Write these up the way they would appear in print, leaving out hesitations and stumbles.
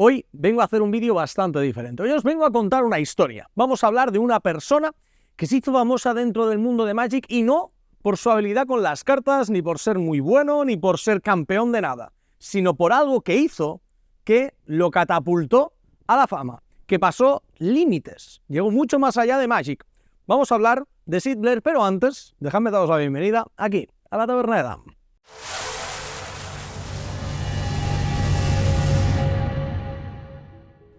Hoy vengo a hacer un vídeo bastante diferente. Hoy os vengo a contar una historia. Vamos a hablar de una persona que se hizo famosa dentro del mundo de Magic y no por su habilidad con las cartas, ni por ser muy bueno, ni por ser campeón de nada, sino por algo que hizo que lo catapultó a la fama, que pasó límites, llegó mucho más allá de Magic. Vamos a hablar de Sid Blair, pero antes, dejadme daros la bienvenida aquí, a la Taberna de Dan.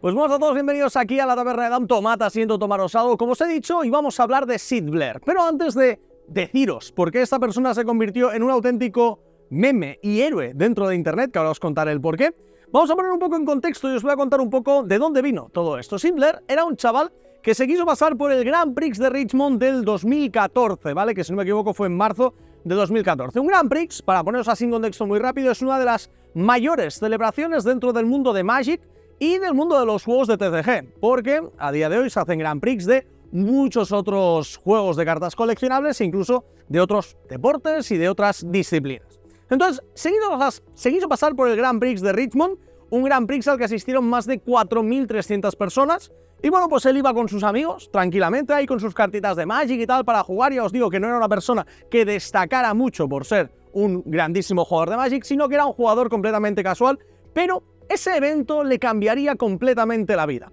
Pues buenos a todos, bienvenidos aquí a la Taberna de Dan. Tomad asiento, tomaros algo, como os he dicho, y vamos a hablar de Sid Blair. Pero antes de deciros por qué esta persona se convirtió en un auténtico meme y héroe dentro de Internet, que ahora os contaré el porqué, vamos a poner un poco en contexto y os voy a contar un poco de dónde vino todo esto. Sid Blair era un chaval que se quiso pasar por el Grand Prix de Richmond del 2014, ¿vale? Que si no me equivoco fue en marzo de 2014. Un Grand Prix, para poneros así en contexto muy rápido, es una de las mayores celebraciones dentro del mundo de Magic y del mundo de los juegos de TCG, porque a día de hoy se hacen Grand Prix de muchos otros juegos de cartas coleccionables e incluso de otros deportes y de otras disciplinas. Entonces, se quiso pasar por el Grand Prix de Richmond, un Grand Prix al que asistieron más de 4.300 personas, y bueno, pues él iba con sus amigos, tranquilamente, ahí con sus cartitas de Magic y tal para jugar. Ya os digo que no era una persona que destacara mucho por ser un grandísimo jugador de Magic, sino que era un jugador completamente casual, pero ese evento le cambiaría completamente la vida.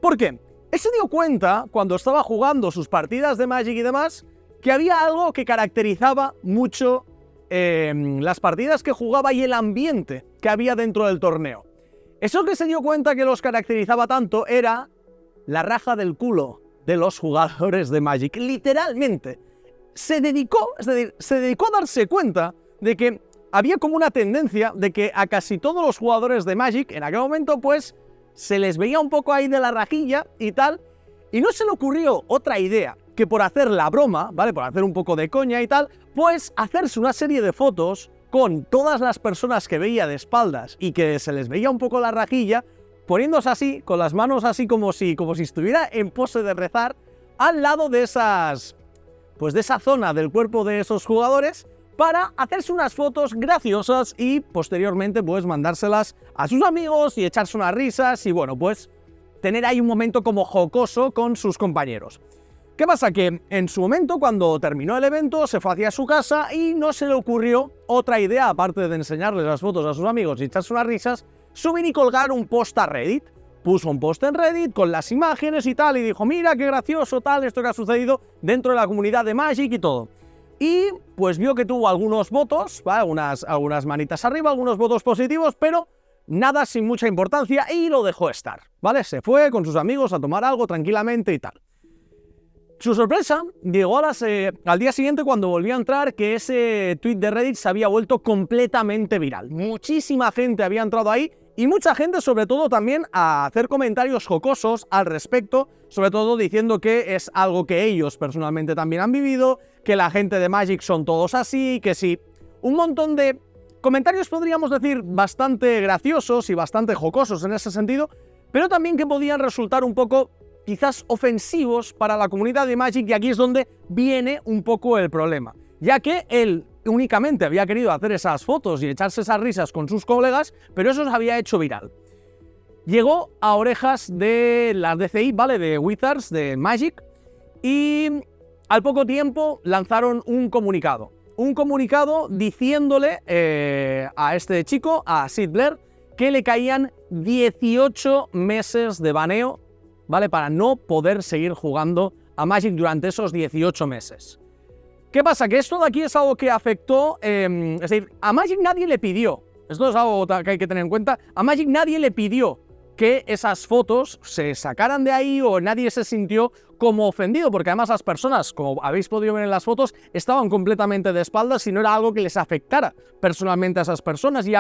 ¿Por qué? Él se dio cuenta, cuando estaba jugando sus partidas de Magic y demás, que había algo que caracterizaba mucho las partidas que jugaba y el ambiente que había dentro del torneo. Eso que se dio cuenta que los caracterizaba tanto era la raja del culo de los jugadores de Magic. Literalmente, se dedicó a darse cuenta de que había como una tendencia de que a casi todos los jugadores de Magic, en aquel momento, pues, se les veía un poco ahí de la rajilla y tal, y no se le ocurrió otra idea que por hacer la broma, ¿vale? Por hacer un poco de coña y tal, pues hacerse una serie de fotos con todas las personas que veía de espaldas y que se les veía un poco la rajilla, poniéndose así, con las manos así como si estuviera en pose de rezar, al lado de esas, pues de esa zona del cuerpo de esos jugadores, para hacerse unas fotos graciosas y posteriormente pues mandárselas a sus amigos y echarse unas risas y bueno, pues tener ahí un momento como jocoso con sus compañeros. ¿Qué pasa? Que en su momento, cuando terminó el evento, se fue hacia su casa y no se le ocurrió otra idea, aparte de enseñarles las fotos a sus amigos y echarse unas risas, subir y colgar un post a Reddit. Puso un post en Reddit con las imágenes y tal y dijo, mira qué gracioso tal, esto que ha sucedido dentro de la comunidad de Magic y todo. Y pues vio que tuvo algunos votos, ¿vale? algunas manitas arriba, algunos votos positivos, pero nada sin mucha importancia y lo dejó estar, ¿vale? Se fue con sus amigos a tomar algo tranquilamente y tal. Su sorpresa llegó al día siguiente cuando volvió a entrar, que ese tweet de Reddit se había vuelto completamente viral. Muchísima gente había entrado ahí y mucha gente sobre todo también a hacer comentarios jocosos al respecto, sobre todo diciendo que es algo que ellos personalmente también han vivido, que la gente de Magic son todos así, que sí. Un montón de comentarios podríamos decir bastante graciosos y bastante jocosos en ese sentido, pero también que podían resultar un poco quizás ofensivos para la comunidad de Magic, y aquí es donde viene un poco el problema, ya que él únicamente había querido hacer esas fotos y echarse esas risas con sus colegas, pero eso se había hecho viral. Llegó a orejas de las DCI, ¿vale? De Wizards, de Magic, y al poco tiempo lanzaron un comunicado diciéndole a este chico, a Sid Blair, que le caían 18 meses de baneo, ¿vale? Para no poder seguir jugando a Magic durante esos 18 meses. ¿Qué pasa? Que esto de aquí es algo que afectó, es decir, a Magic nadie le pidió, esto es algo que hay que tener en cuenta, a Magic nadie le pidió que esas fotos se sacaran de ahí o nadie se sintió como ofendido, porque además las personas, como habéis podido ver en las fotos, estaban completamente de espaldas y no era algo que les afectara personalmente a esas personas y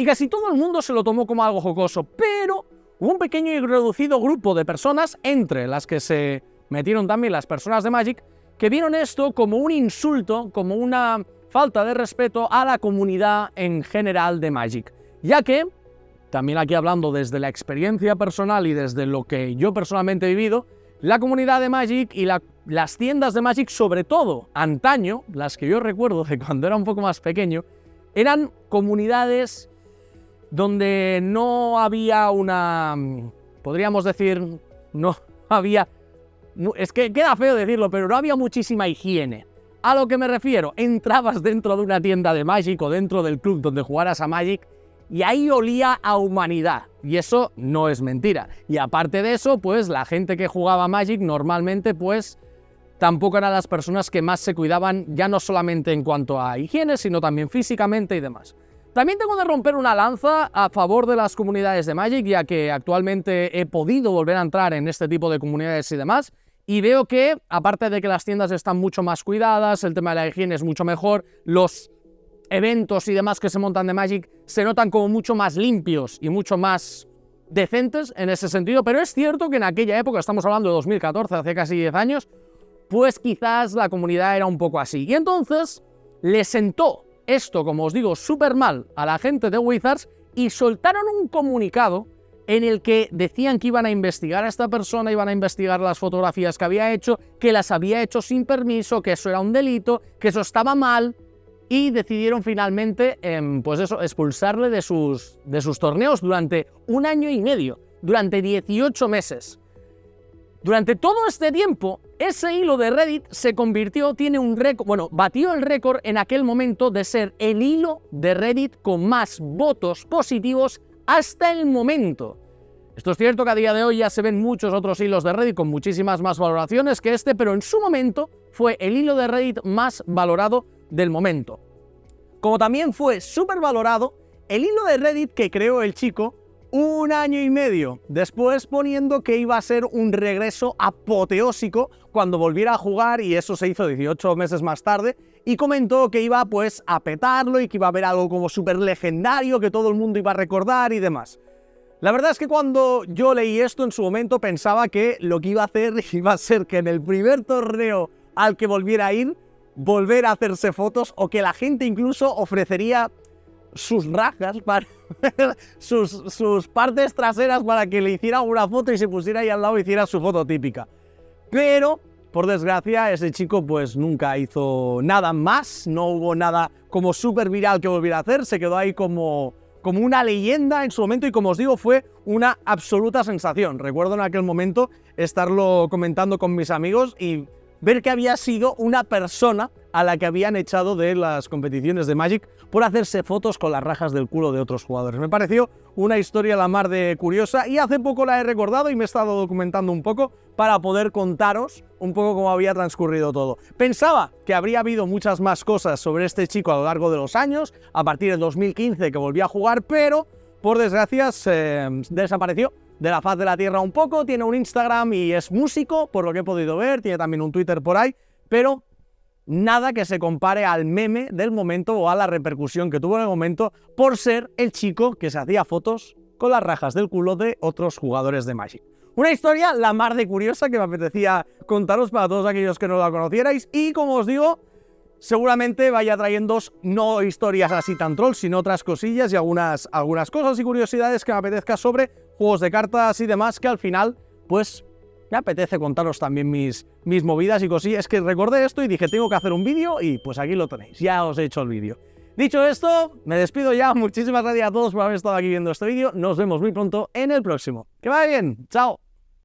casi todo el mundo se lo tomó como algo jocoso, pero hubo un pequeño y reducido grupo de personas, entre las que se metieron también las personas de Magic, que vieron esto como un insulto, como una falta de respeto a la comunidad en general de Magic, ya que, también aquí hablando desde la experiencia personal y desde lo que yo personalmente he vivido, la comunidad de Magic y las tiendas de Magic, sobre todo antaño, las que yo recuerdo de cuando era un poco más pequeño, eran comunidades donde no había una... podríamos decir, no había... es que queda feo decirlo, pero no había muchísima higiene. A lo que me refiero, entrabas dentro de una tienda de Magic o dentro del club donde jugaras a Magic y ahí olía a humanidad, y eso no es mentira. Y aparte de eso, pues la gente que jugaba Magic normalmente pues tampoco eran las personas que más se cuidaban, ya no solamente en cuanto a higiene, sino también físicamente y demás. También tengo de romper una lanza a favor de las comunidades de Magic, ya que actualmente he podido volver a entrar en este tipo de comunidades y demás, y veo que, aparte de que las tiendas están mucho más cuidadas, el tema de la higiene es mucho mejor, los eventos y demás que se montan de Magic se notan como mucho más limpios y mucho más decentes en ese sentido, pero es cierto que en aquella época, estamos hablando de 2014, hace casi 10 años, pues quizás la comunidad era un poco así. Y entonces le sentó esto, como os digo, súper mal a la gente de Wizards y soltaron un comunicado en el que decían que iban a investigar a esta persona, iban a investigar las fotografías que había hecho, que las había hecho sin permiso, que eso era un delito, que eso estaba mal, y decidieron finalmente, pues eso, expulsarle de sus torneos durante 1 año y medio, durante 18 meses. Durante todo este tiempo, ese hilo de Reddit se convirtió, tiene un récord, bueno, batió el récord en aquel momento de ser el hilo de Reddit con más votos positivos hasta el momento. Esto es cierto que a día de hoy ya se ven muchos otros hilos de Reddit con muchísimas más valoraciones que este, pero en su momento fue el hilo de Reddit más valorado del momento. Como también fue súper valorado el hilo de Reddit que creó el chico 1 año y medio después, poniendo que iba a ser un regreso apoteósico cuando volviera a jugar, y eso se hizo 18 meses más tarde, y comentó que iba pues a petarlo y que iba a haber algo como súper legendario que todo el mundo iba a recordar y demás. La verdad es que cuando yo leí esto en su momento pensaba que lo que iba a hacer iba a ser que en el primer torneo al que volviera a ir, volver a hacerse fotos, o que la gente incluso ofrecería sus rajas, para sus partes traseras para que le hiciera una foto y se pusiera ahí al lado y hiciera su foto típica. Pero, por desgracia, ese chico pues nunca hizo nada más, no hubo nada como súper viral que volviera a hacer, se quedó ahí como una leyenda en su momento, y como os digo, fue una absoluta sensación. Recuerdo en aquel momento estarlo comentando con mis amigos y ver que había sido una persona a la que habían echado de las competiciones de Magic por hacerse fotos con las rajas del culo de otros jugadores. Me pareció una historia la mar de curiosa, y hace poco la he recordado y me he estado documentando un poco para poder contaros un poco cómo había transcurrido todo. Pensaba que habría habido muchas más cosas sobre este chico a lo largo de los años, a partir del 2015 que volvió a jugar, pero por desgracia desapareció de la faz de la tierra un poco. Tiene un Instagram y es músico, por lo que he podido ver, tiene también un Twitter por ahí, pero nada que se compare al meme del momento o a la repercusión que tuvo en el momento por ser el chico que se hacía fotos con las rajas del culo de otros jugadores de Magic. Una historia la mar de curiosa que me apetecía contaros para todos aquellos que no la conocierais, y como os digo, seguramente vaya trayéndoos no historias así tan troll, sino otras cosillas y algunas cosas y curiosidades que me apetezca sobre juegos de cartas y demás, que al final, pues, me apetece contaros también mis movidas y cosillas. Es que recordé esto y dije, tengo que hacer un vídeo, y pues aquí lo tenéis, ya os he hecho el vídeo. Dicho esto, me despido ya. Muchísimas gracias a todos por haber estado aquí viendo este vídeo. Nos vemos muy pronto en el próximo. ¡Que vaya bien! ¡Chao!